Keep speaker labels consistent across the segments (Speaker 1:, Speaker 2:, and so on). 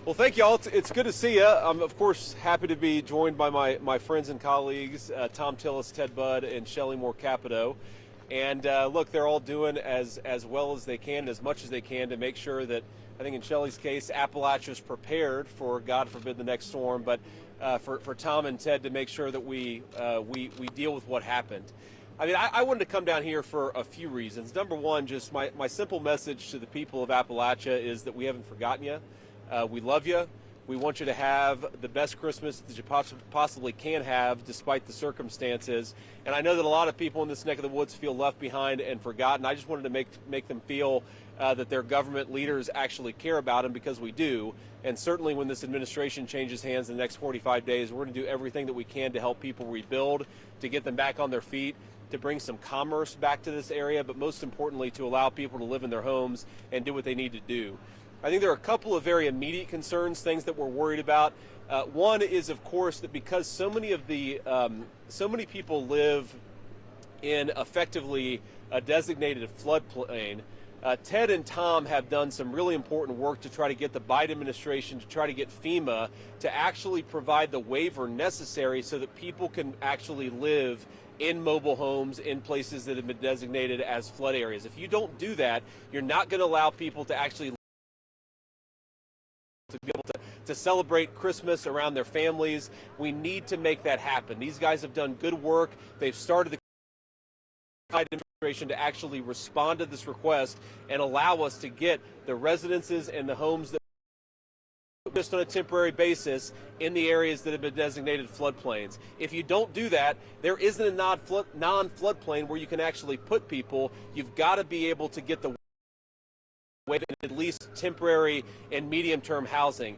Speaker 1: Well, thank you all. It's good to see you. I'm, of course, happy to be joined by my friends and colleagues, Tom Tillis, Ted Budd, and Shelley Moore Capito. And look, they're all doing as well as they can, as much as they can to make sure that, I think in Shelley's case, Appalachia's prepared for, God forbid, the next storm. But for Tom and Ted to make sure that we deal with what happened. I mean, I wanted to come down here for a few reasons. Number one, just my simple message to the people of Appalachia is that we haven't forgotten you. We love you. We want you to have the best Christmas that you possibly can have despite the circumstances. And I know that a lot of people in this neck of the woods feel left behind and forgotten. I just wanted to make them feel that their government leaders actually care about them, because we do. And certainly when this administration changes hands in the next 45 days, we're going to do everything that we can to help people rebuild, to get them back on their feet, to bring some commerce back to this area, but most importantly to allow people to live in their homes and do what they need to do. I think there are a couple of very immediate concerns, things that we're worried about. One is, of course, that because so many people live in effectively a designated floodplain, Ted and Tom have done some really important work to try to get the Biden administration, to try to get FEMA to actually provide the waiver necessary so that people can actually live in mobile homes in places that have been designated as flood areas. If you don't do that, you're not going to allow people to actually be able to celebrate Christmas around their families. We need to make that happen. These guys have done good work. They've started the Biden administration to actually respond to this request and allow us to get the residences and the homes that just on a temporary basis in the areas that have been designated floodplains. If you don't do that, there isn't a non-floodplain where you can actually put people. You've got to be able to get the at least temporary and medium-term housing.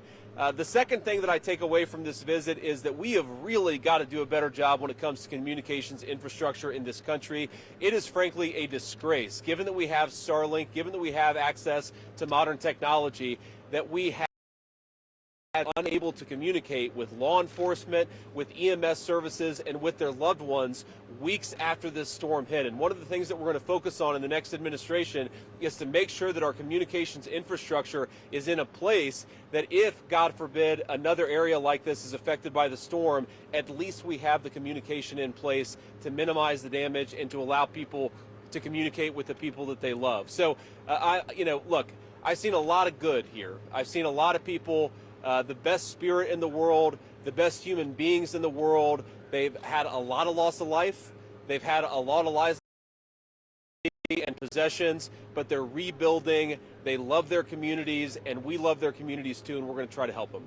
Speaker 1: The second thing that I take away from this visit is that we have really got to do a better job when it comes to communications infrastructure in this country. It is frankly a disgrace, given that we have Starlink, given that we have access to modern technology, that we have unable to communicate with law enforcement, with EMS services, and with their loved ones weeks after this storm hit. And one of the things that we're going to focus on in the next administration is to make sure that our communications infrastructure is in a place that if, God forbid, another area like this is affected by the storm, at least we have the communication in place to minimize the damage and to allow people to communicate with the people that they love. So, look, I've seen a lot of good here. I've seen a lot of people, the best spirit in the world, the best human beings in the world. They've had a lot of loss of life. They've had a lot of lives and possessions, but they're rebuilding. They love their communities, and we love their communities too, and we're going to try to help them.